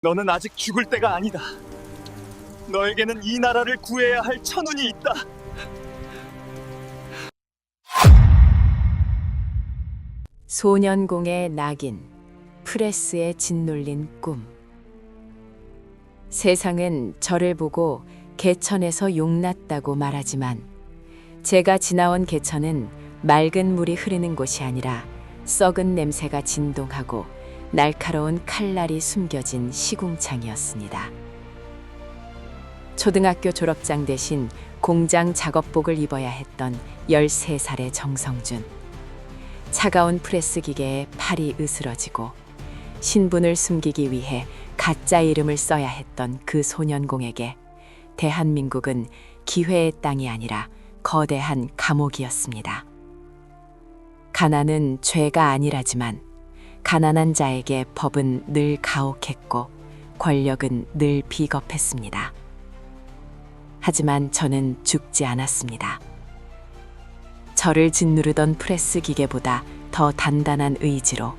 너는 아직 죽을 때가 아니다. 너에게는 이 나라를 구해야 할 천운이 있다. 소년공의 낙인, 프레스에 짓눌린 꿈. 세상은 저를 보고 개천에서 용났다고 말하지만 제가 지나온 개천은 맑은 물이 흐르는 곳이 아니라 썩은 냄새가 진동하고 날카로운 칼날이 숨겨진 시궁창이었습니다. 초등학교 졸업장 대신 공장 작업복을 입어야 했던 13살의 정성준. 차가운 프레스 기계에 팔이 으스러지고 신분을 숨기기 위해 가짜 이름을 써야 했던 그 소년공에게 대한민국은 기회의 땅이 아니라 거대한 감옥이었습니다. 가난은 죄가 아니라지만 가난한 자에게 법은 늘 가혹했고 권력은 늘 비겁했습니다. 하지만 저는 죽지 않았습니다. 저를 짓누르던 프레스 기계보다 더 단단한 의지로,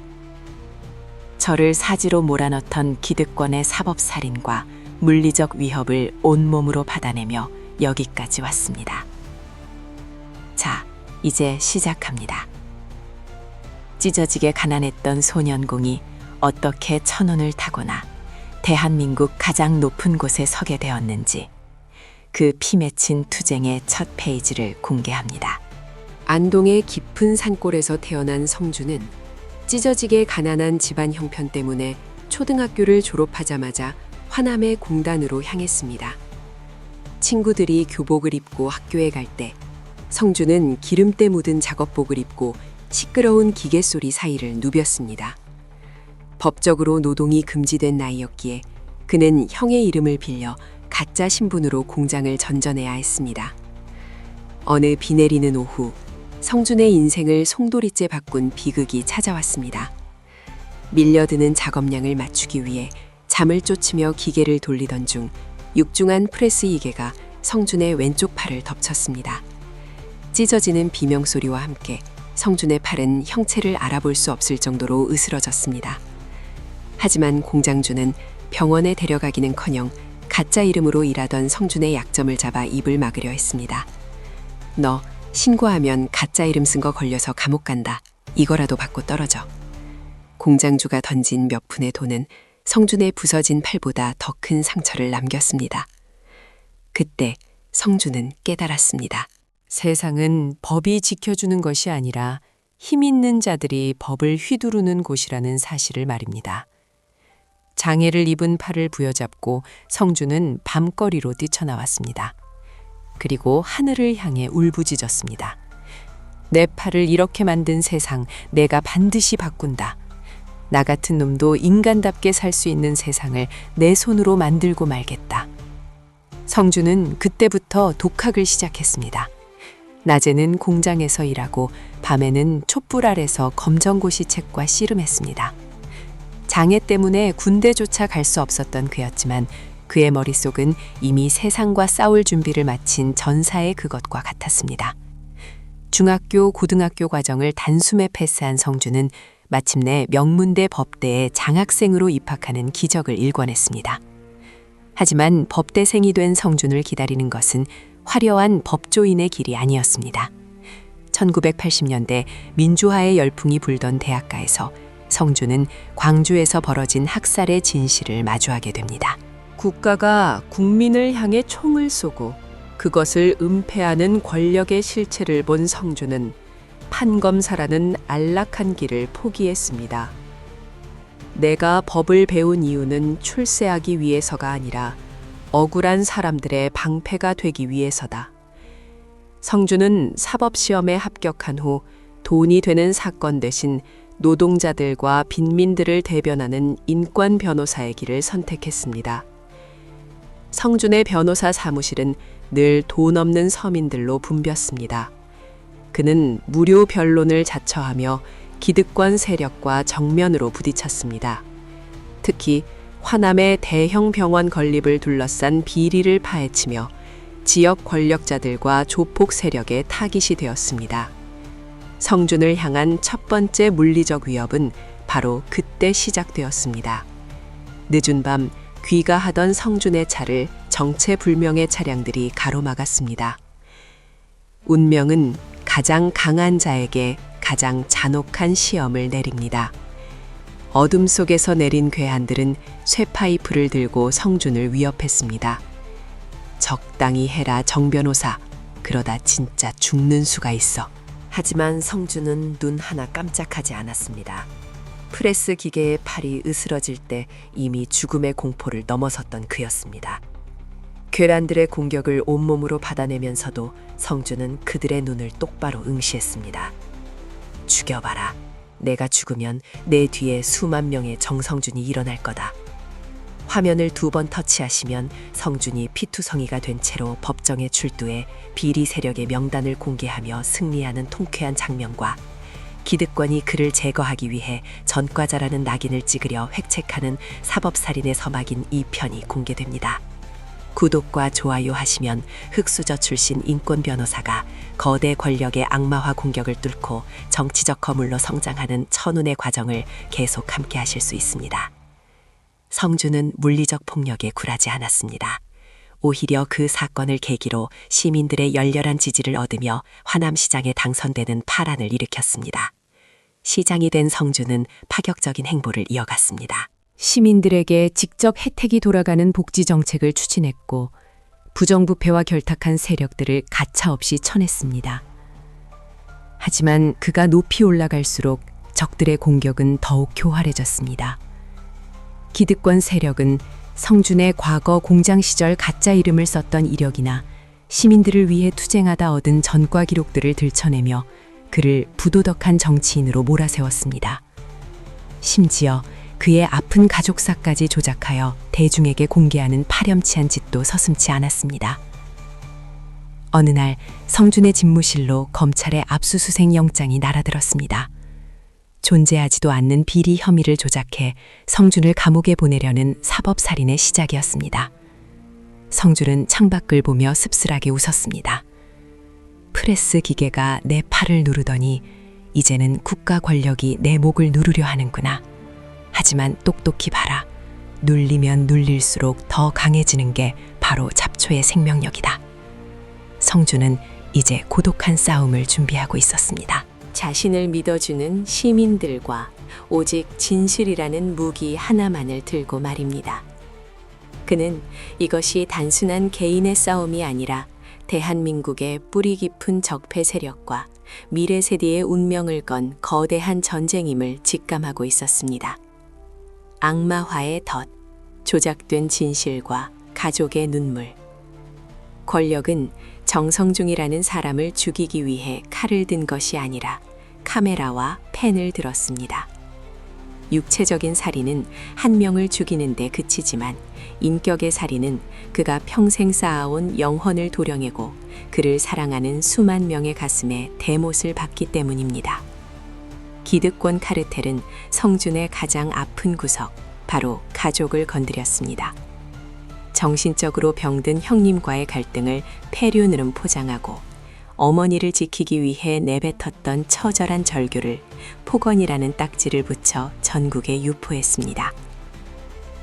저를 사지로 몰아넣던 기득권의 사법살인과 물리적 위협을 온몸으로 받아내며 여기까지 왔습니다. 자, 이제 시작합니다. 찢어지게 가난했던 소년공이 어떻게 천운을 타거나 대한민국 가장 높은 곳에 서게 되었는지 그 피 맺힌 투쟁의 첫 페이지를 공개합니다. 안동의 깊은 산골에서 태어난 성주는 찢어지게 가난한 집안 형편 때문에 초등학교를 졸업하자마자 화남의 공단으로 향했습니다. 친구들이 교복을 입고 학교에 갈 때 성주는 기름때 묻은 작업복을 입고 시끄러운 기계 소리 사이를 누볐습니다. 법적으로 노동이 금지된 나이였기에 그는 형의 이름을 빌려 가짜 신분으로 공장을 전전해야 했습니다. 어느 비 내리는 오후, 성준의 인생을 송도리째 바꾼 비극이 찾아왔습니다. 밀려드는 작업량을 맞추기 위해 잠을 쫓으며 기계를 돌리던 중 육중한 프레스 이개가 성준의 왼쪽 팔을 덮쳤습니다. 찢어지는 비명소리와 함께 성준의 팔은 형체를 알아볼 수 없을 정도로 으스러졌습니다. 하지만 공장주는 병원에 데려가기는커녕 가짜 이름으로 일하던 성준의 약점을 잡아 입을 막으려 했습니다. 너 신고하면 가짜 이름 쓴 거 걸려서 감옥 간다. 이거라도 받고 떨어져. 공장주가 던진 몇 푼의 돈은 성준의 부서진 팔보다 더 큰 상처를 남겼습니다. 그때 성준은 깨달았습니다. 세상은 법이 지켜주는 것이 아니라 힘 있는 자들이 법을 휘두르는 곳이라는 사실을 말입니다. 장애를 입은 팔을 부여잡고 성주는 밤거리로 뛰쳐나왔습니다. 그리고 하늘을 향해 울부짖었습니다. 내 팔을 이렇게 만든 세상, 내가 반드시 바꾼다. 나 같은 놈도 인간답게 살 수 있는 세상을 내 손으로 만들고 말겠다. 성주는 그때부터 독학을 시작했습니다. 낮에는 공장에서 일하고 밤에는 촛불 아래서 검정고시 책과 씨름했습니다. 장애 때문에 군대조차 갈 수 없었던 그였지만 그의 머릿속은 이미 세상과 싸울 준비를 마친 전사의 그것과 같았습니다. 중학교, 고등학교 과정을 단숨에 패스한 성주는 마침내 명문대 법대에 장학생으로 입학하는 기적을 일궈냈습니다. 하지만 법대생이 된 성준을 기다리는 것은 화려한 법조인의 길이 아니었습니다. 1980년대 민주화의 열풍이 불던 대학가에서 성준은 광주에서 벌어진 학살의 진실을 마주하게 됩니다. 국가가 국민을 향해 총을 쏘고 그것을 은폐하는 권력의 실체를 본 성준은 판검사라는 안락한 길을 포기했습니다. 내가 법을 배운 이유는 출세하기 위해서가 아니라 억울한 사람들의 방패가 되기 위해서다. 성준은 사법시험에 합격한 후 돈이 되는 사건 대신 노동자들과 빈민들을 대변하는 인권 변호사의 길을 선택했습니다. 성준의 변호사 사무실은 늘 돈 없는 서민들로 붐볐습니다. 그는 무료 변론을 자처하며 기득권 세력과 정면으로 부딪혔습니다. 특히 화남의 대형 병원 건립을 둘러싼 비리를 파헤치며 지역 권력자들과 조폭 세력의 타깃이 되었습니다. 성준을 향한 첫 번째 물리적 위협은 바로 그때 시작되었습니다. 늦은 밤 귀가하던 성준의 차를 정체불명의 차량들이 가로막았습니다. 운명은 가장 강한 자에게 가장 잔혹한 시험을 내립니다. 어둠 속에서 내린 괴한들은 쇠파이프를 들고 성준을 위협했습니다. 적당히 해라 정 변호사. 그러다 진짜 죽는 수가 있어. 하지만 성준은 눈 하나 깜짝하지 않았습니다. 프레스 기계의 팔이 으스러질 때 이미 죽음의 공포를 넘어섰던 그였습니다. 괴란들의 공격을 온몸으로 받아내면서도 성준은 그들의 눈을 똑바로 응시했습니다. 죽여봐라. 내가 죽으면 내 뒤에 수만 명의 정성준이 일어날 거다. 화면을 2번 터치하시면 성준이 피투성이가 된 채로 법정에 출두해 비리 세력의 명단을 공개하며 승리하는 통쾌한 장면과 기득권이 그를 제거하기 위해 전과자라는 낙인을 찍으려 획책하는 사법살인의 서막인 2편이 공개됩니다. 구독과 좋아요 하시면 흑수저 출신 인권 변호사가 거대 권력의 악마화 공격을 뚫고 정치적 거물로 성장하는 천운의 과정을 계속 함께 하실 수 있습니다. 성준은 물리적 폭력에 굴하지 않았습니다. 오히려 그 사건을 계기로 시민들의 열렬한 지지를 얻으며 화남시장에 당선되는 파란을 일으켰습니다. 시장이 된 성준은 파격적인 행보를 이어갔습니다. 시민들에게 직접 혜택이 돌아가는 복지 정책을 추진했고 부정부패와 결탁한 세력들을 가차없이 쳐냈습니다. 하지만 그가 높이 올라갈수록 적들의 공격은 더욱 교활해졌습니다. 기득권 세력은 성준의 과거 공장 시절 가짜 이름을 썼던 이력이나 시민들을 위해 투쟁하다 얻은 전과 기록들을 들춰내며 그를 부도덕한 정치인으로 몰아세웠습니다. 심지어 그의 아픈 가족사까지 조작하여 대중에게 공개하는 파렴치한 짓도 서슴지 않았습니다. 어느 날 성준의 집무실로 검찰의 압수수색 영장이 날아들었습니다. 존재하지도 않는 비리 혐의를 조작해 성준을 감옥에 보내려는 사법살인의 시작이었습니다. 성준은 창밖을 보며 씁쓸하게 웃었습니다. 프레스 기계가 내 팔을 누르더니 이제는 국가 권력이 내 목을 누르려 하는구나. 하지만 똑똑히 봐라. 눌리면 눌릴수록 더 강해지는 게 바로 잡초의 생명력이다. 성준은 이제 고독한 싸움을 준비하고 있었습니다. 자신을 믿어주는 시민들과 오직 진실이라는 무기 하나만을 들고 말입니다. 그는 이것이 단순한 개인의 싸움이 아니라 대한민국의 뿌리 깊은 적폐 세력과 미래 세대의 운명을 건 거대한 전쟁임을 직감하고 있었습니다. 악마화의 덫, 조작된 진실과 가족의 눈물. 권력은 정성중이라는 사람을 죽이기 위해 칼을 든 것이 아니라 카메라와 펜을 들었습니다. 육체적인 살인은 한 명을 죽이는 데 그치지만 인격의 살인은 그가 평생 쌓아온 영혼을 도려내고 그를 사랑하는 수만 명의 가슴에 대못을 박기 때문입니다. 기득권 카르텔은 성준의 가장 아픈 구석, 바로 가족을 건드렸습니다. 정신적으로 병든 형님과의 갈등을 폐륜으로 포장하고 어머니를 지키기 위해 내뱉었던 처절한 절규를 폭언이라는 딱지를 붙여 전국에 유포했습니다.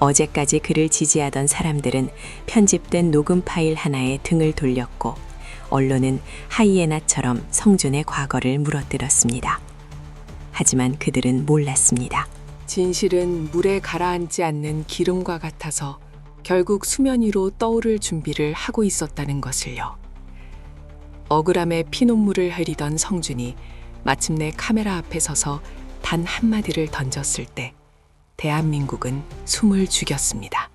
어제까지 그를 지지하던 사람들은 편집된 녹음 파일 하나에 등을 돌렸고 언론은 하이에나처럼 성준의 과거를 물어뜯었습니다. 하지만 그들은 몰랐습니다. 진실은 물에 가라앉지 않는 기름과 같아서 결국 수면 위로 떠오를 준비를 하고 있었다는 것을요. 억울함에 피눈물을 흘리던 성준이 마침내 카메라 앞에 서서 단 한마디를 던졌을 때 대한민국은 숨을 죽였습니다.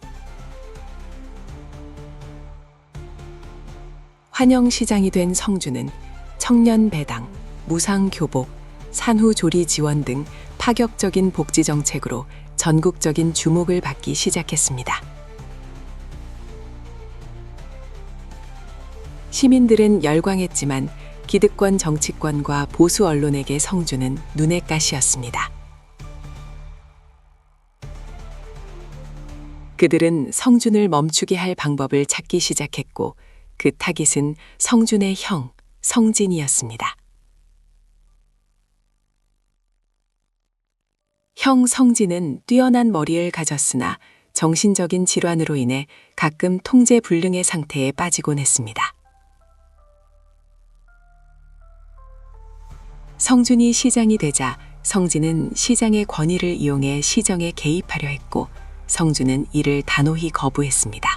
환영시장이 된 성준은 청년 배당, 무상 교복, 산후 조리 지원 등 파격적인 복지 정책으로 전국적인 주목을 받기 시작했습니다. 시민들은 열광했지만 기득권 정치권과 보수 언론에게 성준은 눈의 가시였습니다. 그들은 성준을 멈추게 할 방법을 찾기 시작했고 그 타깃은 성준의 형, 성진이었습니다. 형 성진은 뛰어난 머리를 가졌으나 정신적인 질환으로 인해 가끔 통제 불능의 상태에 빠지곤 했습니다. 성준이 시장이 되자 성진은 시장의 권위를 이용해 시정에 개입하려 했고 성준은 이를 단호히 거부했습니다.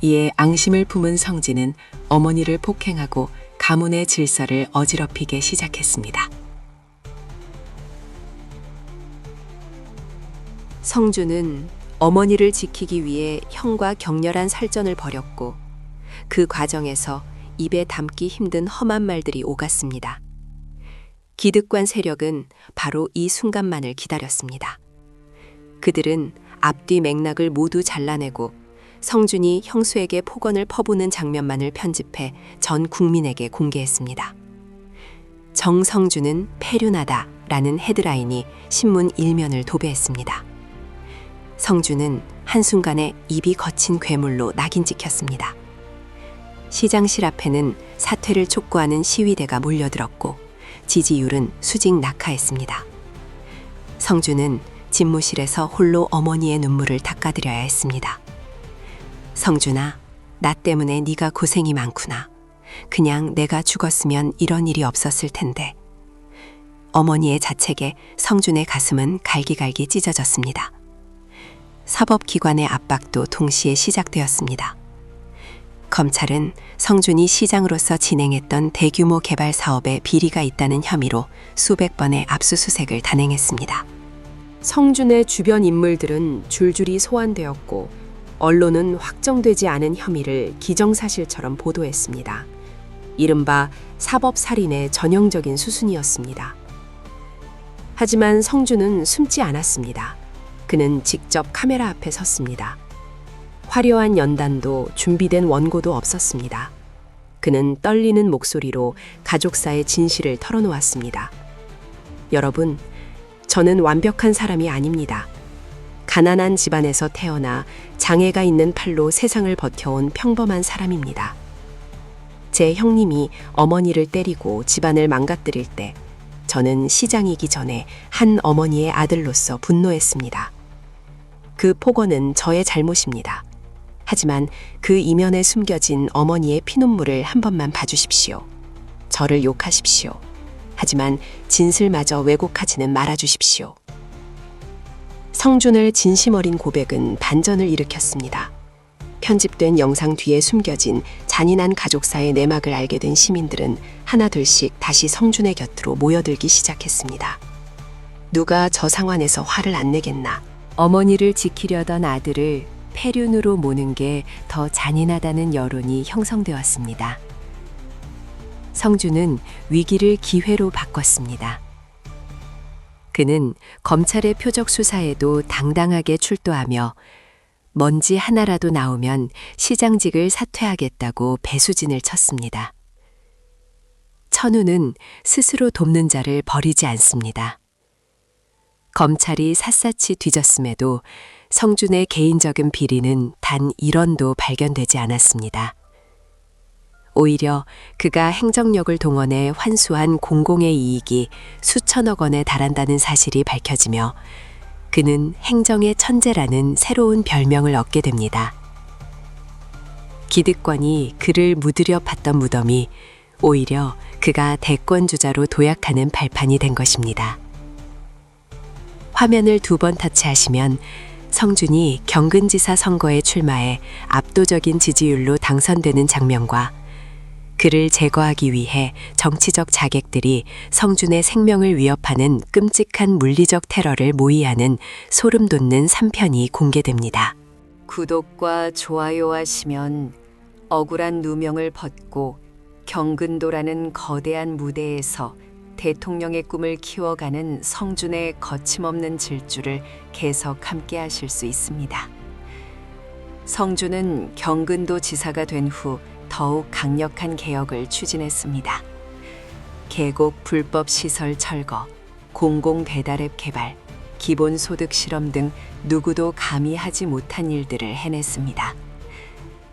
이에 앙심을 품은 성진은 어머니를 폭행하고 가문의 질서를 어지럽히게 시작했습니다. 성준은 어머니를 지키기 위해 형과 격렬한 살전을 벌였고 그 과정에서 입에 담기 힘든 험한 말들이 오갔습니다. 기득권 세력은 바로 이 순간만을 기다렸습니다. 그들은 앞뒤 맥락을 모두 잘라내고 성준이 형수에게 폭언을 퍼부는 장면만을 편집해 전 국민에게 공개했습니다. 정성준은 폐륜하다라는 헤드라인이 신문 일면을 도배했습니다. 성준은 한순간에 입이 거친 괴물로 낙인 찍혔습니다. 시장실 앞에는 사퇴를 촉구하는 시위대가 몰려들었고 지지율은 수직 낙하했습니다. 성준은 집무실에서 홀로 어머니의 눈물을 닦아드려야 했습니다. 성준아, 나 때문에 네가 고생이 많구나. 그냥 내가 죽었으면 이런 일이 없었을 텐데. 어머니의 자책에 성준의 가슴은 갈기갈기 찢어졌습니다. 사법기관의 압박도 동시에 시작되었습니다. 검찰은 성준이 시장으로서 진행했던 대규모 개발 사업에 비리가 있다는 혐의로 수백 번의 압수수색을 단행했습니다. 성준의 주변 인물들은 줄줄이 소환되었고 언론은 확정되지 않은 혐의를 기정사실처럼 보도했습니다. 이른바 사법살인의 전형적인 수순이었습니다. 하지만 성준은 숨지 않았습니다. 그는 직접 카메라 앞에 섰습니다. 화려한 연단도 준비된 원고도 없었습니다. 그는 떨리는 목소리로 가족사의 진실을 털어놓았습니다. 여러분, 저는 완벽한 사람이 아닙니다. 가난한 집안에서 태어나 장애가 있는 팔로 세상을 버텨온 평범한 사람입니다. 제 형님이 어머니를 때리고 집안을 망가뜨릴 때 저는 시장이기 전에 한 어머니의 아들로서 분노했습니다. 그 폭언은 저의 잘못입니다. 하지만 그 이면에 숨겨진 어머니의 피눈물을 한 번만 봐주십시오. 저를 욕하십시오. 하지만 진실마저 왜곡하지는 말아주십시오. 성준의 진심 어린 고백은 반전을 일으켰습니다. 편집된 영상 뒤에 숨겨진 잔인한 가족사의 내막을 알게 된 시민들은 하나둘씩 다시 성준의 곁으로 모여들기 시작했습니다. 누가 저 상황에서 화를 안 내겠나. 어머니를 지키려던 아들을 폐륜으로 모는 게 더 잔인하다는 여론이 형성되었습니다. 성준은 위기를 기회로 바꿨습니다. 그는 검찰의 표적 수사에도 당당하게 출두하며 먼지 하나라도 나오면 시장직을 사퇴하겠다고 배수진을 쳤습니다. 천우는 스스로 돕는 자를 버리지 않습니다. 검찰이 샅샅이 뒤졌음에도 성준의 개인적인 비리는 단 1원도 발견되지 않았습니다. 오히려 그가 행정력을 동원해 환수한 공공의 이익이 수천억 원에 달한다는 사실이 밝혀지며 그는 행정의 천재라는 새로운 별명을 얻게 됩니다. 기득권이 그를 묻으려 팠던 무덤이 오히려 그가 대권주자로 도약하는 발판이 된 것입니다. 화면을 2번 터치하시면 성준이 경근지사 선거에 출마해 압도적인 지지율로 당선되는 장면과 그를 제거하기 위해 정치적 자객들이 성준의 생명을 위협하는 끔찍한 물리적 테러를 모의하는 소름 돋는 3편이 공개됩니다. 구독과 좋아요 하시면 억울한 누명을 벗고 경근도라는 거대한 무대에서 대통령의 꿈을 키워가는 성준의 거침없는 질주를 계속 함께 하실 수 있습니다. 성준은 경근도 지사가 된 후 더욱 강력한 개혁을 추진했습니다. 계곡 불법 시설 철거, 공공 배달앱 개발, 기본소득 실험 등 누구도 감히 하지 못한 일들을 해냈습니다.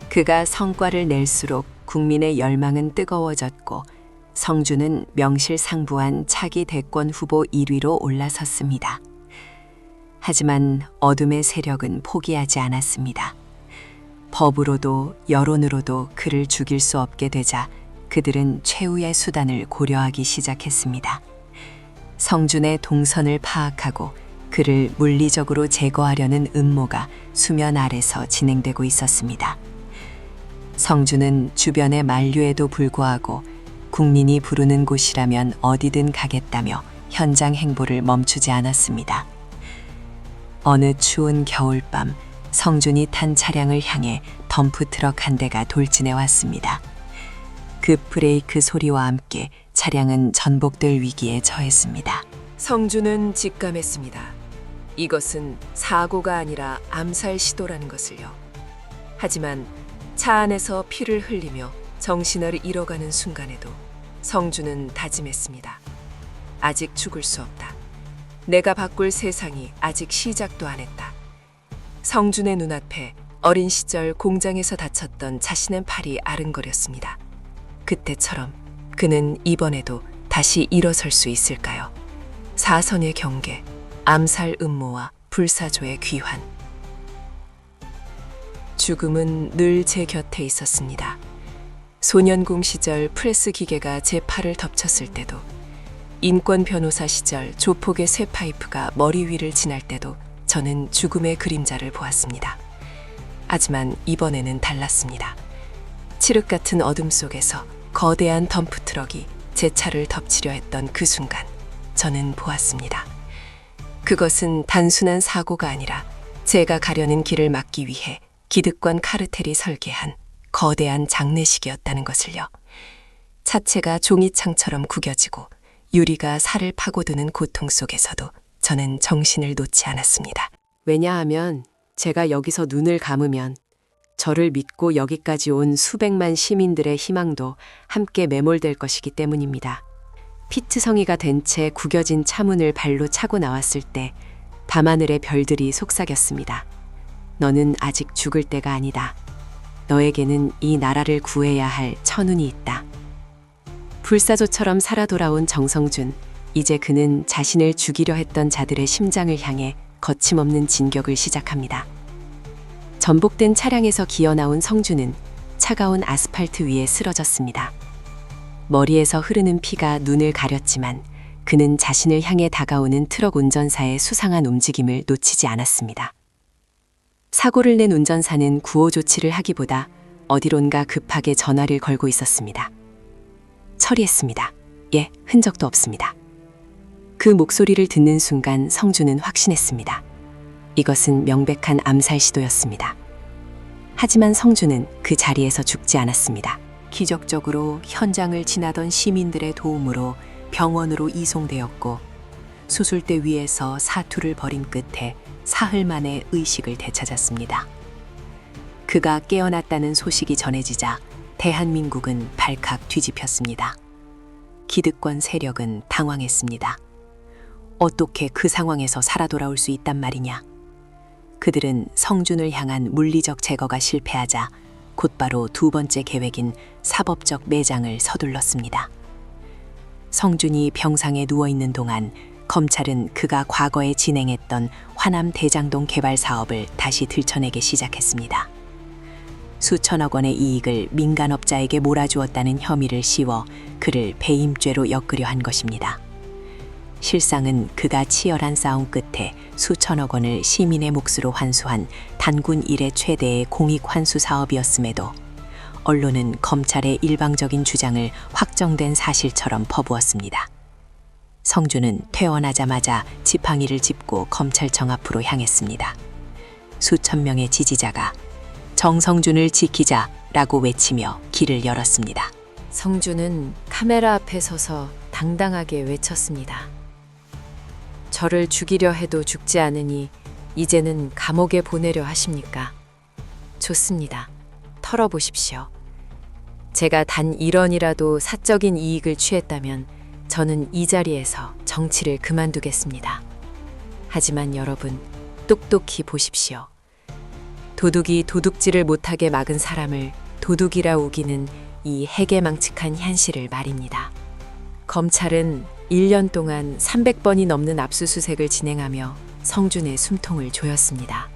그가 성과를 낼수록 국민의 열망은 뜨거워졌고 성준은 명실상부한 차기 대권 후보 1위로 올라섰습니다. 하지만 어둠의 세력은 포기하지 않았습니다. 법으로도 여론으로도 그를 죽일 수 없게 되자 그들은 최후의 수단을 고려하기 시작했습니다. 성준의 동선을 파악하고 그를 물리적으로 제거하려는 음모가 수면 아래서 진행되고 있었습니다. 성준은 주변의 만류에도 불구하고 국민이 부르는 곳이라면 어디든 가겠다며 현장 행보를 멈추지 않았습니다. 어느 추운 겨울밤 성준이 탄 차량을 향해 덤프트럭 한 대가 돌진해 왔습니다. 급 브레이크 소리와 함께 차량은 전복될 위기에 처했습니다. 성준은 직감했습니다. 이것은 사고가 아니라 암살 시도라는 것을요. 하지만 차 안에서 피를 흘리며 정신을 잃어가는 순간에도 성준은 다짐했습니다. 아직 죽을 수 없다. 내가 바꿀 세상이 아직 시작도 안 했다. 성준의 눈앞에 어린 시절 공장에서 다쳤던 자신의 팔이 아른거렸습니다. 그때처럼 그는 이번에도 다시 일어설 수 있을까요? 사선의 경계, 암살 음모와 불사조의 귀환. 죽음은 늘 제 곁에 있었습니다. 소년공 시절 프레스 기계가 제 팔을 덮쳤을 때도, 인권 변호사 시절 조폭의 쇠파이프가 머리 위를 지날 때도 저는 죽음의 그림자를 보았습니다. 하지만 이번에는 달랐습니다. 칠흑 같은 어둠 속에서 거대한 덤프트럭이 제 차를 덮치려 했던 그 순간 저는 보았습니다. 그것은 단순한 사고가 아니라 제가 가려는 길을 막기 위해 기득권 카르텔이 설계한 거대한 장례식이었다는 것을요. 차체가 종이창처럼 구겨지고 유리가 살을 파고드는 고통 속에서도 저는 정신을 놓지 않았습니다. 왜냐하면 제가 여기서 눈을 감으면 저를 믿고 여기까지 온 수백만 시민들의 희망도 함께 매몰될 것이기 때문입니다. 피트성이가 된 채 구겨진 차문을 발로 차고 나왔을 때 밤하늘의 별들이 속삭였습니다. 너는 아직 죽을 때가 아니다. 너에게는 이 나라를 구해야 할 천운이 있다. 불사조처럼 살아 돌아온 정성준, 이제 그는 자신을 죽이려 했던 자들의 심장을 향해 거침없는 진격을 시작합니다. 전복된 차량에서 기어 나온 성준은 차가운 아스팔트 위에 쓰러졌습니다. 머리에서 흐르는 피가 눈을 가렸지만 그는 자신을 향해 다가오는 트럭 운전사의 수상한 움직임을 놓치지 않았습니다. 사고를 낸 운전사는 구호 조치를 하기보다 어디론가 급하게 전화를 걸고 있었습니다. 처리했습니다. 예, 흔적도 없습니다. 그 목소리를 듣는 순간 성준은 확신했습니다. 이것은 명백한 암살 시도였습니다. 하지만 성준은 그 자리에서 죽지 않았습니다. 기적적으로 현장을 지나던 시민들의 도움으로 병원으로 이송되었고 수술대 위에서 사투를 벌인 끝에 사흘 만에 의식을 되찾았습니다. 그가 깨어났다는 소식이 전해지자 대한민국은 발칵 뒤집혔습니다. 기득권 세력은 당황했습니다. 어떻게 그 상황에서 살아 돌아올 수 있단 말이냐. 그들은 성준을 향한 물리적 제거가 실패하자 곧바로 두 번째 계획인 사법적 매장을 서둘렀습니다. 성준이 병상에 누워있는 동안 검찰은 그가 과거에 진행했던 화남 대장동 개발 사업을 다시 들춰내기 시작했습니다. 수천억 원의 이익을 민간업자에게 몰아주었다는 혐의를 씌워 그를 배임죄로 엮으려 한 것입니다. 실상은 그가 치열한 싸움 끝에 수천억 원을 시민의 몫으로 환수한 단군 이래 최대의 공익 환수 사업이었음에도 언론은 검찰의 일방적인 주장을 확정된 사실처럼 퍼부었습니다. 성준은 퇴원하자마자 지팡이를 짚고 검찰청 앞으로 향했습니다. 수천 명의 지지자가 정성준을 지키자라고 외치며 길을 열었습니다. 성준은 카메라 앞에 서서 당당하게 외쳤습니다. 저를 죽이려 해도 죽지 않으니 이제는 감옥에 보내려 하십니까? 좋습니다. 털어보십시오. 제가 단 1원이라도 사적인 이익을 취했다면 저는 이 자리에서 정치를 그만두겠습니다. 하지만 여러분, 똑똑히 보십시오. 도둑이 도둑질을 못하게 막은 사람을 도둑이라 우기는 이 해괴망측한 현실을 말입니다. 검찰은 1년 동안 300번이 넘는 압수수색을 진행하며 성준의 숨통을 조였습니다.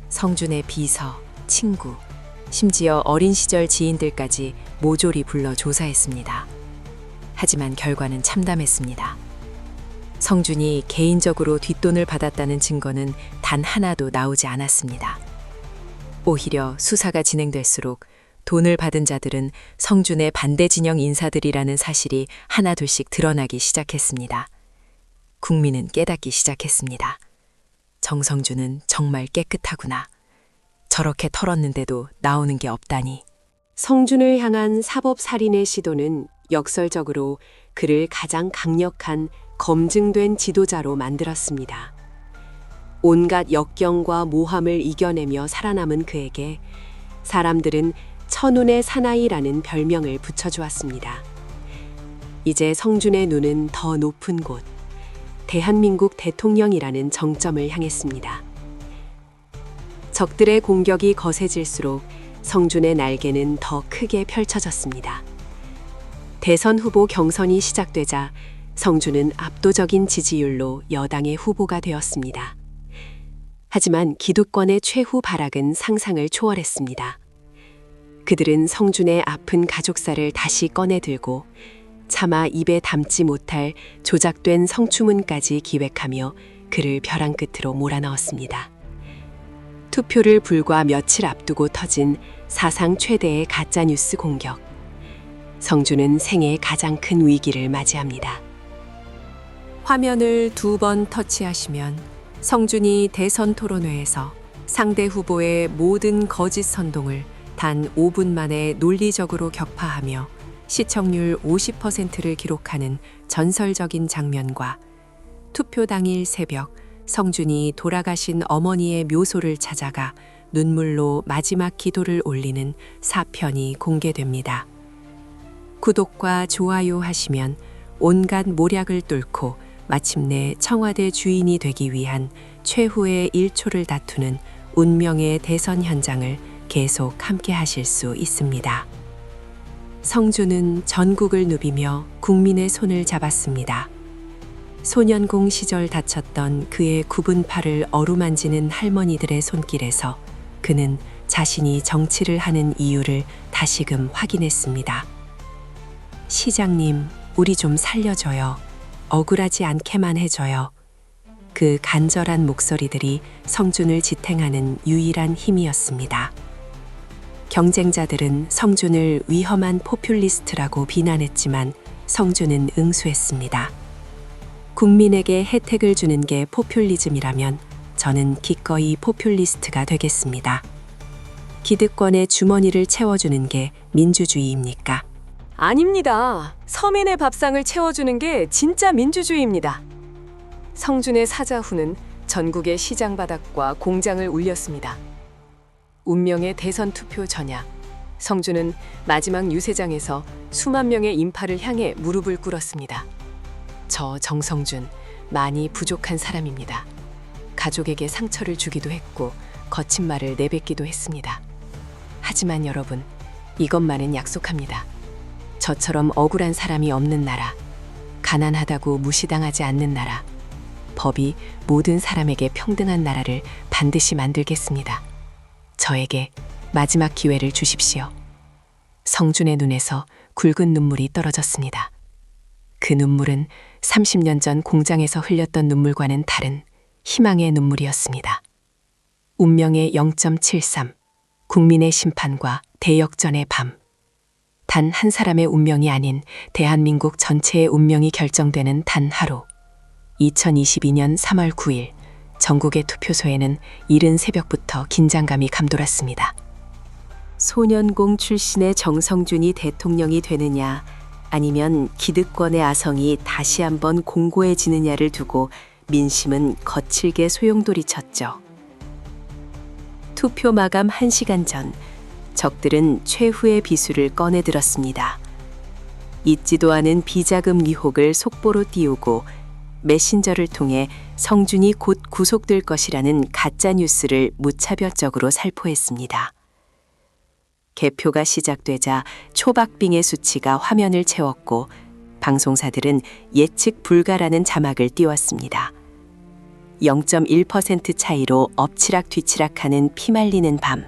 성준의 비서, 친구, 심지어 어린 시절 지인들까지 모조리 불러 조사했습니다. 하지만 결과는 참담했습니다. 성준이 개인적으로 뒷돈을 받았다는 증거는 단 하나도 나오지 않았습니다. 오히려 수사가 진행될수록 돈을 받은 자들은 성준의 반대 진영 인사들이라는 사실이 하나둘씩 드러나기 시작했습니다. 국민은 깨닫기 시작했습니다. 정성준은 정말 깨끗하구나. 저렇게 털었는데도 나오는 게 없다니. 성준을 향한 사법살인의 시도는 역설적으로 그를 가장 강력한 검증된 지도자로 만들었습니다. 온갖 역경과 모함을 이겨내며 살아남은 그에게 사람들은 천운의 사나이라는 별명을 붙여주었습니다. 이제 성준의 눈은 더 높은 곳, 대한민국 대통령이라는 정점을 향했습니다. 적들의 공격이 거세질수록 성준의 날개는 더 크게 펼쳐졌습니다. 대선 후보 경선이 시작되자 성준은 압도적인 지지율로 여당의 후보가 되었습니다. 하지만 기득권의 최후 발악은 상상을 초월했습니다. 그들은 성준의 아픈 가족사를 다시 꺼내들고 차마 입에 담지 못할 조작된 성추문까지 기획하며 그를 벼랑 끝으로 몰아넣었습니다. 투표를 불과 며칠 앞두고 터진 사상 최대의 가짜뉴스 공격. 성준은 생애의 가장 큰 위기를 맞이합니다. 화면을 2번 터치하시면 성준이 대선 토론회에서 상대 후보의 모든 거짓 선동을 단 5분 만에 논리적으로 격파하며 시청률 50%를 기록하는 전설적인 장면과 투표 당일 새벽 성준이 돌아가신 어머니의 묘소를 찾아가 눈물로 마지막 기도를 올리는 4편이 공개됩니다. 구독과 좋아요 하시면 온갖 모략을 뚫고 마침내 청와대 주인이 되기 위한 최후의 1초를 다투는 운명의 대선 현장을 계속 함께 하실 수 있습니다. 성준은 전국을 누비며 국민의 손을 잡았습니다. 소년공 시절 다쳤던 그의 굽은 팔을 어루만지는 할머니들의 손길에서 그는 자신이 정치를 하는 이유를 다시금 확인했습니다. 시장님, 우리 좀 살려줘요. 억울하지 않게만 해줘요. 그 간절한 목소리들이 성준을 지탱하는 유일한 힘이었습니다. 경쟁자들은 성준을 위험한 포퓰리스트라고 비난했지만 성준은 응수했습니다. 국민에게 혜택을 주는 게 포퓰리즘이라면 저는 기꺼이 포퓰리스트가 되겠습니다. 기득권의 주머니를 채워주는 게 민주주의입니까? 아닙니다. 서민의 밥상을 채워주는 게 진짜 민주주의입니다. 성준의 사자후는 전국의 시장 바닥과 공장을 울렸습니다. 운명의 대선 투표 전야, 성준은 마지막 유세장에서 수만 명의 인파를 향해 무릎을 꿇었습니다. 저 정성준, 많이 부족한 사람입니다. 가족에게 상처를 주기도 했고 거친 말을 내뱉기도 했습니다. 하지만 여러분, 이것만은 약속합니다. 저처럼 억울한 사람이 없는 나라, 가난하다고 무시당하지 않는 나라, 법이 모든 사람에게 평등한 나라를 반드시 만들겠습니다. 저에게 마지막 기회를 주십시오. 성준의 눈에서 굵은 눈물이 떨어졌습니다. 그 눈물은 30년 전 공장에서 흘렸던 눈물과는 다른 희망의 눈물이었습니다. 운명의 0.73, 국민의 심판과 대역전의 밤. 단 한 사람의 운명이 아닌 대한민국 전체의 운명이 결정되는 단 하루. 2022년 3월 9일 전국의 투표소에는 이른 새벽부터 긴장감이 감돌았습니다. 소년공 출신의 정성준이 대통령이 되느냐, 아니면 기득권의 아성이 다시 한번 공고해지느냐를 두고 민심은 거칠게 소용돌이쳤죠. 투표 마감 1시간 전, 적들은 최후의 비수를 꺼내들었습니다. 잊지도 않은 비자금 의혹을 속보로 띄우고 메신저를 통해 성준이 곧 구속될 것이라는 가짜뉴스를 무차별적으로 살포했습니다. 개표가 시작되자 초박빙의 수치가 화면을 채웠고 방송사들은 예측 불가라는 자막을 띄웠습니다. 0.1% 차이로 엎치락 뒤치락하는 피말리는 밤.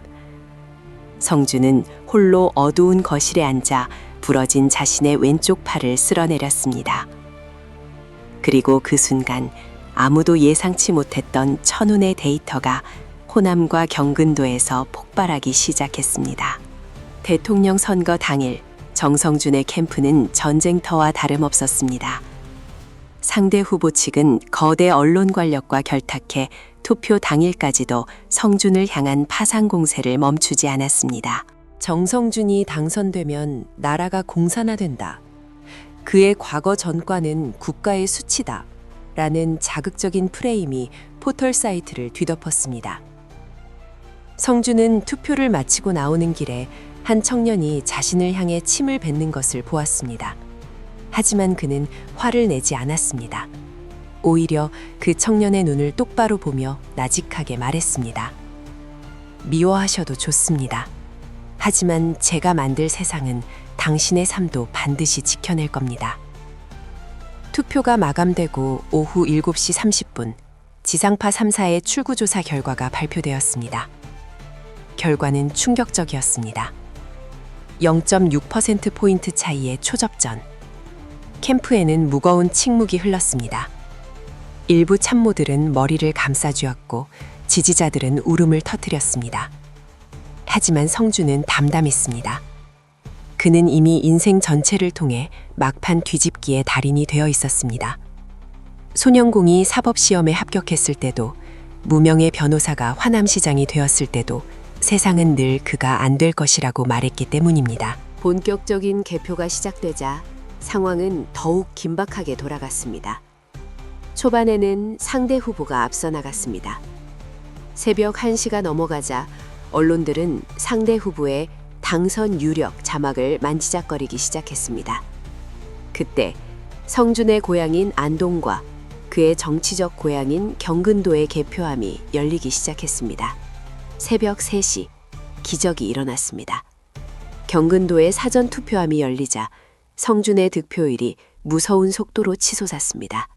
성주는 홀로 어두운 거실에 앉아 부러진 자신의 왼쪽 팔을 쓸어내렸습니다. 그리고 그 순간 아무도 예상치 못했던 천운의 데이터가 호남과 경근도에서 폭발하기 시작했습니다. 대통령 선거 당일 정성준의 캠프는 전쟁터와 다름없었습니다. 상대 후보 측은 거대 언론 권력과 결탁해 투표 당일까지도 성준을 향한 파상 공세를 멈추지 않았습니다. 정성준이 당선되면 나라가 공산화된다. 그의 과거 전과는 국가의 수치다. 라는 자극적인 프레임이 포털 사이트를 뒤덮었습니다. 성준은 투표를 마치고 나오는 길에 한 청년이 자신을 향해 침을 뱉는 것을 보았습니다. 하지만 그는 화를 내지 않았습니다. 오히려 그 청년의 눈을 똑바로 보며 나직하게 말했습니다. 미워하셔도 좋습니다. 하지만 제가 만들 세상은 당신의 삶도 반드시 지켜낼 겁니다. 투표가 마감되고 오후 7시 30분 지상파 3사의 출구조사 결과가 발표되었습니다. 결과는 충격적이었습니다. 0.6%포인트 차이의 초접전. 캠프에는 무거운 침묵이 흘렀습니다. 일부 참모들은 머리를 감싸쥐었고 지지자들은 울음을 터뜨렸습니다. 하지만 성준은 담담했습니다. 그는 이미 인생 전체를 통해 막판 뒤집기의 달인이 되어 있었습니다. 소년공이 사법시험에 합격했을 때도, 무명의 변호사가 화남시장이 되었을 때도 세상은 늘 그가 안 될 것이라고 말했기 때문입니다. 본격적인 개표가 시작되자 상황은 더욱 긴박하게 돌아갔습니다. 초반에는 상대 후보가 앞서 나갔습니다. 새벽 1시가 넘어가자 언론들은 상대 후보의 당선 유력 자막을 만지작거리기 시작했습니다. 그때 성준의 고향인 안동과 그의 정치적 고향인 경근도의 개표함이 열리기 시작했습니다. 새벽 3시, 기적이 일어났습니다. 경근도의 사전 투표함이 열리자 성준의 득표율이 무서운 속도로 치솟았습니다.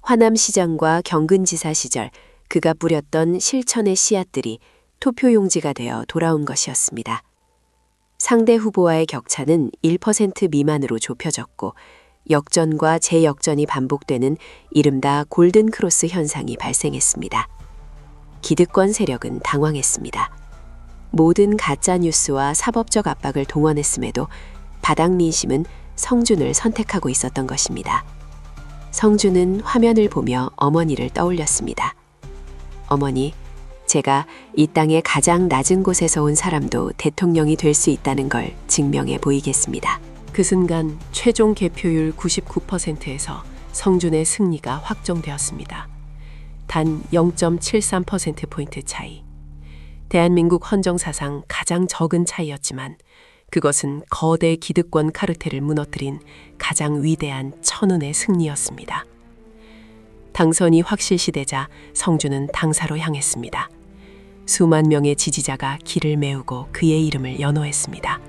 화남시장과 경근지사 시절 그가 뿌렸던 실천의 씨앗들이 투표용지가 되어 돌아온 것이었습니다. 상대 후보와의 격차는 1% 미만으로 좁혀졌고 역전과 재역전이 반복되는 이른바 골든크로스 현상이 발생했습니다. 기득권 세력은 당황했습니다. 모든 가짜뉴스와 사법적 압박을 동원했음에도 바닥 민심은 성준을 선택하고 있었던 것입니다. 성준은 화면을 보며 어머니를 떠올렸습니다. 어머니, 제가 이 땅의 가장 낮은 곳에서 온 사람도 대통령이 될 수 있다는 걸 증명해 보이겠습니다. 그 순간 최종 개표율 99%에서 성준의 승리가 확정되었습니다. 단 0.73%포인트 차이. 대한민국 헌정사상 가장 적은 차이였지만 그것은 거대 기득권 카르텔을 무너뜨린 가장 위대한 천운의 승리였습니다. 당선이 확실시되자 성준은 당사로 향했습니다. 수만 명의 지지자가 길을 메우고 그의 이름을 연호했습니다.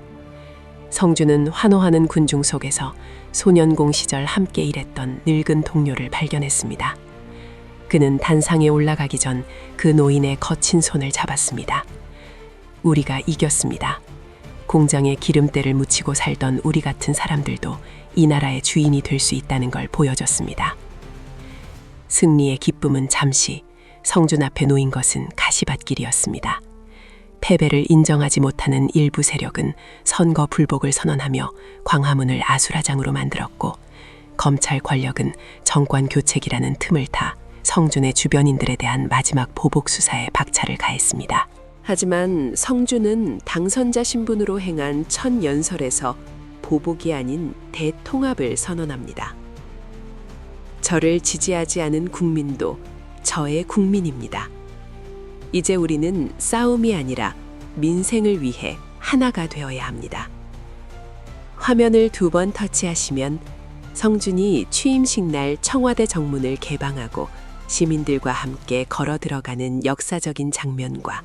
성준은 환호하는 군중 속에서 소년공 시절 함께 일했던 늙은 동료를 발견했습니다. 그는 단상에 올라가기 전 그 노인의 거친 손을 잡았습니다. 우리가 이겼습니다. 공장에 기름때를 묻히고 살던 우리 같은 사람들도 이 나라의 주인이 될 수 있다는 걸 보여줬습니다. 승리의 기쁨은 잠시, 성준 앞에 놓인 것은 가시밭길이었습니다. 패배를 인정하지 못하는 일부 세력은 선거 불복을 선언하며 광화문을 아수라장으로 만들었고, 검찰 권력은 정권 교체기라는 틈을 타 성준의 주변인들에 대한 마지막 보복 수사에 박차를 가했습니다. 하지만 성준은 당선자 신분으로 행한 첫 연설에서 보복이 아닌 대통합을 선언합니다. 저를 지지하지 않은 국민도 저의 국민입니다. 이제 우리는 싸움이 아니라 민생을 위해 하나가 되어야 합니다. 화면을 2번 터치하시면 성준이 취임식 날 청와대 정문을 개방하고 시민들과 함께 걸어 들어가는 역사적인 장면과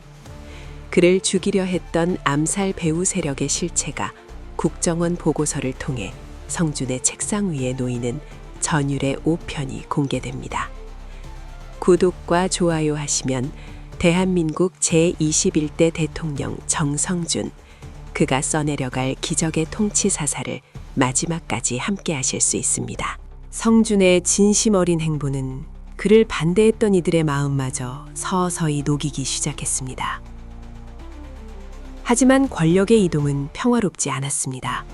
그를 죽이려 했던 암살 배후 세력의 실체가 국정원 보고서를 통해 성준의 책상 위에 놓이는 전율의 5편이 공개됩니다. 구독과 좋아요 하시면 대한민국 제21대 대통령 정성준, 그가 써내려갈 기적의 통치 사사를 마지막까지 함께 하실 수 있습니다. 성준의 진심 어린 행보는 그를 반대했던 이들의 마음마저 서서히 녹이기 시작했습니다. 하지만 권력의 이동은 평화롭지 않았습니다.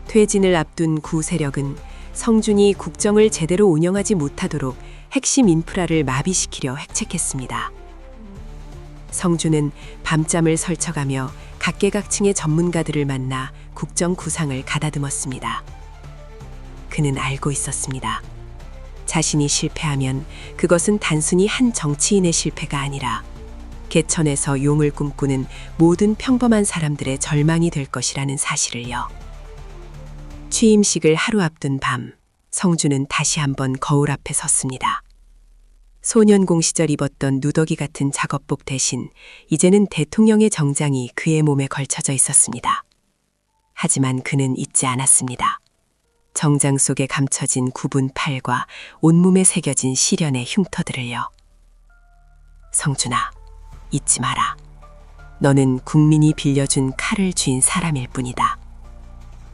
퇴진을 앞둔 구 세력은 성준이 국정을 제대로 운영하지 못하도록 핵심 인프라를 마비시키려 핵책했습니다. 성준은 밤잠을 설쳐가며 각계각층의 전문가들을 만나 국정 구상을 가다듬었습니다. 그는 알고 있었습니다. 자신이 실패하면 그것은 단순히 한 정치인의 실패가 아니라 개천에서 용을 꿈꾸는 모든 평범한 사람들의 절망이 될 것이라는 사실을요. 취임식을 하루 앞둔 밤, 성준은 다시 한번 거울 앞에 섰습니다. 소년공 시절 입었던 누더기 같은 작업복 대신 이제는 대통령의 정장이 그의 몸에 걸쳐져 있었습니다. 하지만 그는 잊지 않았습니다. 정장 속에 감춰진 굽은 팔과 온몸에 새겨진 시련의 흉터들을요. 성준아, 잊지 마라. 너는 국민이 빌려준 칼을 쥔 사람일 뿐이다.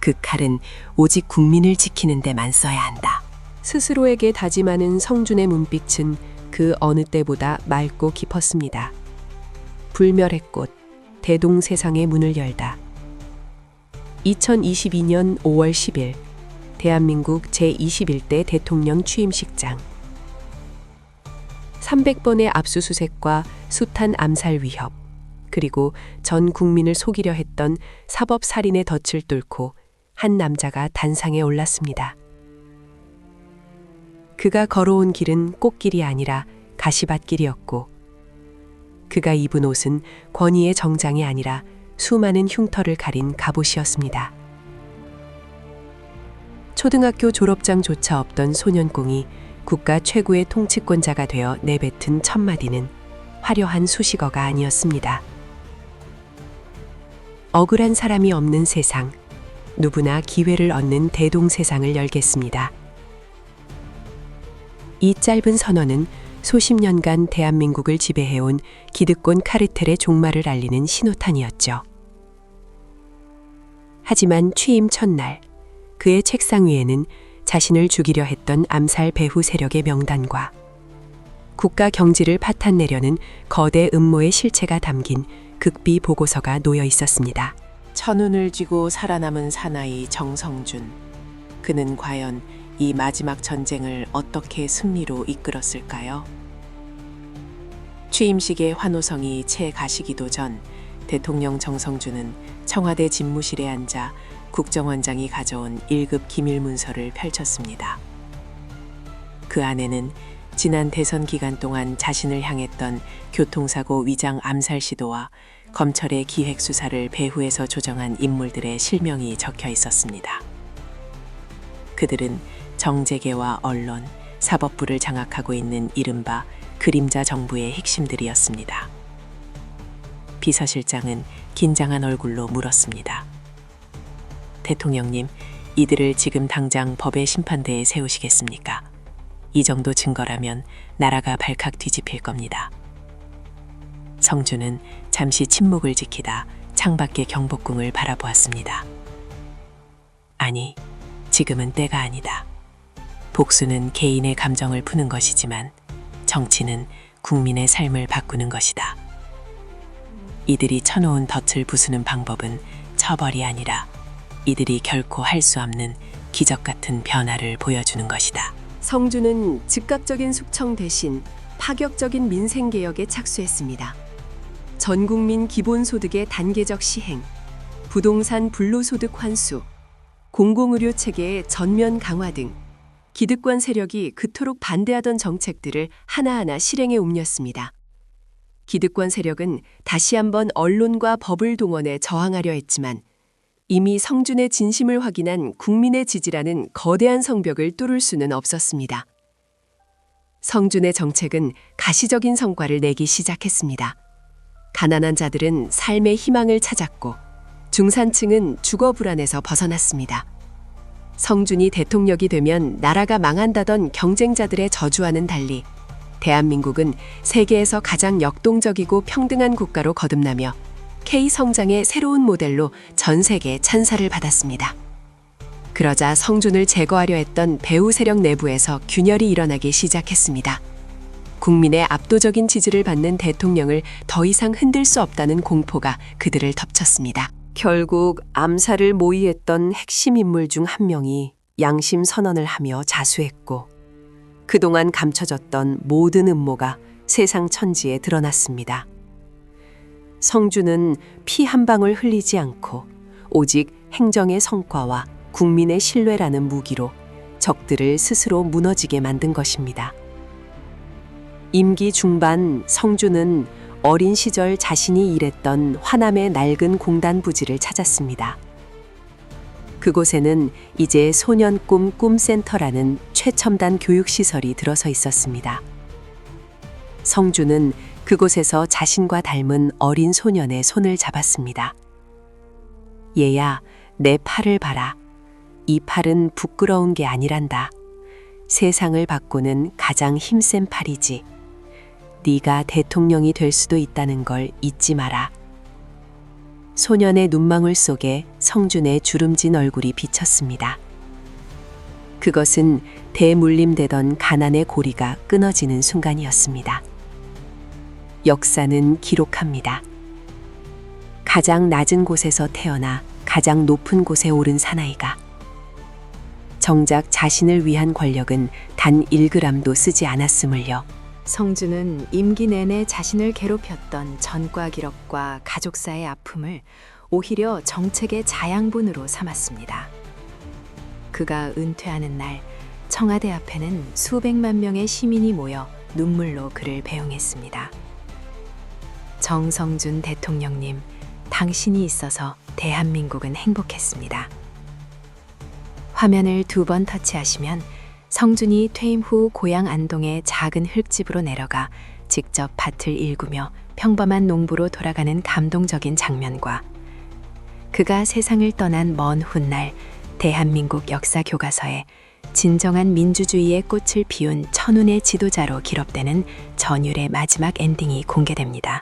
그 칼은 오직 국민을 지키는 데만 써야 한다. 스스로에게 다짐하는 성준의 눈빛은 그 어느 때보다 맑고 깊었습니다. 불멸의 꽃, 대동세상의 문을 열다. 2022년 5월 10일 대한민국 제21대 대통령 취임식장. 300번의 압수수색과 숱한 암살 위협, 그리고 전 국민을 속이려 했던 사법살인의 덫을 뚫고 한 남자가 단상에 올랐습니다. 그가 걸어온 길은 꽃길이 아니라 가시밭길이었고, 그가 입은 옷은 권위의 정장이 아니라 수많은 흉터를 가린 갑옷이었습니다. 초등학교 졸업장조차 없던 소년공이 국가 최고의 통치권자가 되어 내뱉은 첫마디는 화려한 수식어가 아니었습니다. 억울한 사람이 없는 세상, 누구나 기회를 얻는 대동세상을 열겠습니다. 이 짧은 선언은 수십 년간 대한민국을 지배해온 기득권 카르텔의 종말을 알리는 신호탄이었죠. 하지만 취임 첫날, 그의 책상 위에는 자신을 죽이려 했던 암살 배후 세력의 명단과 국가 경지를 파탄내려는 거대 음모의 실체가 담긴 극비 보고서가 놓여 있었습니다. 천운을 쥐고 살아남은 사나이 정성준. 그는 과연 이 마지막 전쟁을 어떻게 승리로 이끌었을까요? 취임식의 환호성이 채 가시기도 전 대통령 정성준은 청와대 집무실에 앉아 국정원장이 가져온 1급 기밀문서를 펼쳤습니다. 그 안에는 지난 대선 기간 동안 자신을 향했던 교통사고 위장 암살 시도와 검찰의 기획수사를 배후에서 조정한 인물들의 실명이 적혀 있었습니다. 그들은 정재계와 언론, 사법부를 장악하고 있는 이른바 그림자 정부의 핵심들이었습니다. 비서실장은 긴장한 얼굴로 물었습니다. 대통령님, 이들을 지금 당장 법의 심판대에 세우시겠습니까? 이 정도 증거라면 나라가 발칵 뒤집힐 겁니다. 성준은 잠시 침묵을 지키다 창밖의 경복궁을 바라보았습니다. 아니, 지금은 때가 아니다. 복수는 개인의 감정을 푸는 것이지만 정치는 국민의 삶을 바꾸는 것이다. 이들이 쳐놓은 덫을 부수는 방법은 처벌이 아니라 이들이 결코 할 수 없는 기적 같은 변화를 보여주는 것이다. 성준은 즉각적인 숙청 대신 파격적인 민생개혁에 착수했습니다. 전국민 기본소득의 단계적 시행, 부동산 불로소득 환수, 공공의료 체계의 전면 강화 등 기득권 세력이 그토록 반대하던 정책들을 하나하나 실행에 옮겼습니다. 기득권 세력은 다시 한번 언론과 법을 동원해 저항하려 했지만 이미 성준의 진심을 확인한 국민의 지지라는 거대한 성벽을 뚫을 수는 없었습니다. 성준의 정책은 가시적인 성과를 내기 시작했습니다. 가난한 자들은 삶의 희망을 찾았고 중산층은 주거 불안에서 벗어났습니다. 성준이 대통령이 되면 나라가 망한다던 경쟁자들의 저주와는 달리 대한민국은 세계에서 가장 역동적이고 평등한 국가로 거듭나며 K 성장의 새로운 모델로 전 세계의 찬사를 받았습니다. 그러자 성준을 제거하려 했던 배우 세력 내부에서 균열이 일어나기 시작했습니다. 국민의 압도적인 지지를 받는 대통령을 더 이상 흔들 수 없다는 공포가 그들을 덮쳤습니다. 결국 암살을 모의했던 핵심 인물 중 한 명이 양심 선언을 하며 자수했고 그동안 감춰졌던 모든 음모가 세상 천지에 드러났습니다. 성준은 피 한 방울 흘리지 않고 오직 행정의 성과와 국민의 신뢰라는 무기로 적들을 스스로 무너지게 만든 것입니다. 임기 중반 성준은 어린 시절 자신이 일했던 화남의 낡은 공단 부지를 찾았습니다. 그곳에는 이제 소년 꿈센터라는 최첨단 교육시설이 들어서 있었습니다. 성준은 그곳에서 자신과 닮은 어린 소년의 손을 잡았습니다. 얘야, 내 팔을 봐라. 이 팔은 부끄러운 게 아니란다. 세상을 바꾸는 가장 힘센 팔이지. 네가 대통령이 될 수도 있다는 걸 잊지 마라. 소년의 눈망울 속에 성준의 주름진 얼굴이 비쳤습니다. 그것은 대물림되던 가난의 고리가 끊어지는 순간이었습니다. 역사는 기록합니다. 가장 낮은 곳에서 태어나 가장 높은 곳에 오른 사나이가 정작 자신을 위한 권력은 단 1g도 쓰지 않았음을요. 성준은 임기 내내 자신을 괴롭혔던 전과 기록과 가족사의 아픔을 오히려 정책의 자양분으로 삼았습니다. 그가 은퇴하는 날 청와대 앞에는 수백만 명의 시민이 모여 눈물로 그를 배웅했습니다. 정성준 대통령님, 당신이 있어서 대한민국은 행복했습니다. 화면을 2번 터치하시면 성준이 퇴임 후 고향 안동의 작은 흙집으로 내려가 직접 밭을 일구며 평범한 농부로 돌아가는 감동적인 장면과 그가 세상을 떠난 먼 훗날 대한민국 역사 교과서에 진정한 민주주의의 꽃을 피운 천운의 지도자로 기록되는 전율의 마지막 엔딩이 공개됩니다.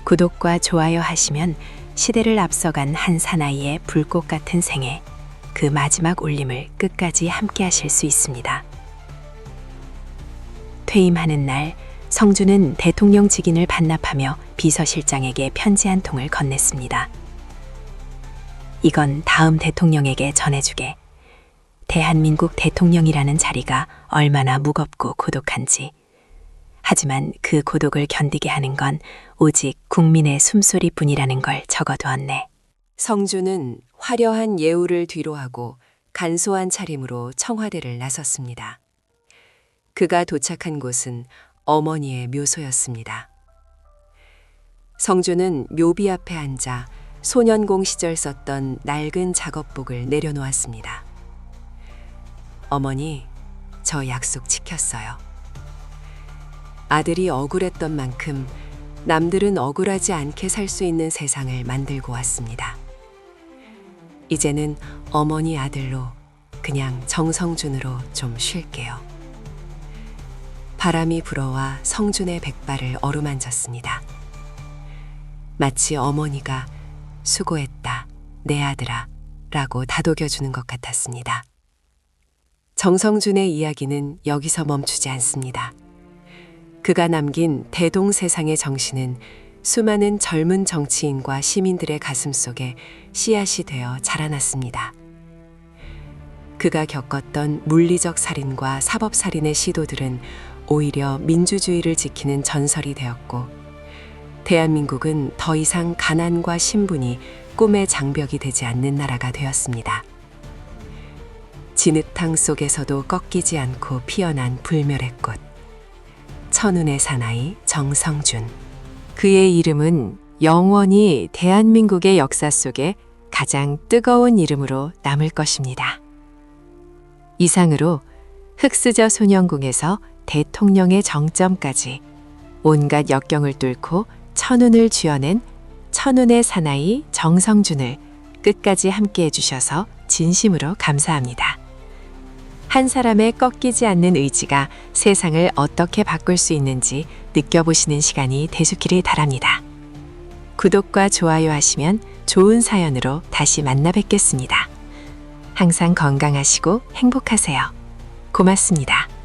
구독과 좋아요 하시면 시대를 앞서간 한 사나이의 불꽃 같은 생애, 그 마지막 울림을 끝까지 함께 하실 수 있습니다. 퇴임하는 날, 성준은 대통령 직인을 반납하며 비서실장에게 편지 한 통을 건넸습니다. 이건 다음 대통령에게 전해주게. 대한민국 대통령이라는 자리가 얼마나 무겁고 고독한지. 하지만 그 고독을 견디게 하는 건 오직 국민의 숨소리뿐이라는 걸 적어두었네. 성준은 화려한 예우를 뒤로하고 간소한 차림으로 청와대를 나섰습니다. 그가 도착한 곳은 어머니의 묘소였습니다. 성준은 묘비 앞에 앉아 소년공 시절 썼던 낡은 작업복을 내려놓았습니다. 어머니, 저 약속 지켰어요. 아들이 억울했던 만큼 남들은 억울하지 않게 살 수 있는 세상을 만들고 왔습니다. 이제는 어머니 아들로 그냥 정성준으로 좀 쉴게요. 바람이 불어와 성준의 백발을 어루만졌습니다. 마치 어머니가 수고했다, 내 아들아 라고 다독여주는 것 같았습니다. 정성준의 이야기는 여기서 멈추지 않습니다. 그가 남긴 대동세상의 정신은 수많은 젊은 정치인과 시민들의 가슴 속에 씨앗이 되어 자라났습니다. 그가 겪었던 물리적 살인과 사법살인의 시도들은 오히려 민주주의를 지키는 전설이 되었고, 대한민국은 더 이상 가난과 신분이 꿈의 장벽이 되지 않는 나라가 되었습니다. 진흙탕 속에서도 꺾이지 않고 피어난 불멸의 꽃. 천운의 사나이 정성준. 그의 이름은 영원히 대한민국의 역사 속에 가장 뜨거운 이름으로 남을 것입니다. 이상으로 흑스저 소년궁에서 대통령의 정점까지 온갖 역경을 뚫고 천운을 쥐어낸 천운의 사나이 정성준을 끝까지 함께 해주셔서 진심으로 감사합니다. 한 사람의 꺾이지 않는 의지가 세상을 어떻게 바꿀 수 있는지 느껴보시는 시간이 되시기를 바랍니다. 구독과 좋아요 하시면 좋은 사연으로 다시 만나 뵙겠습니다. 항상 건강하시고 행복하세요. 고맙습니다.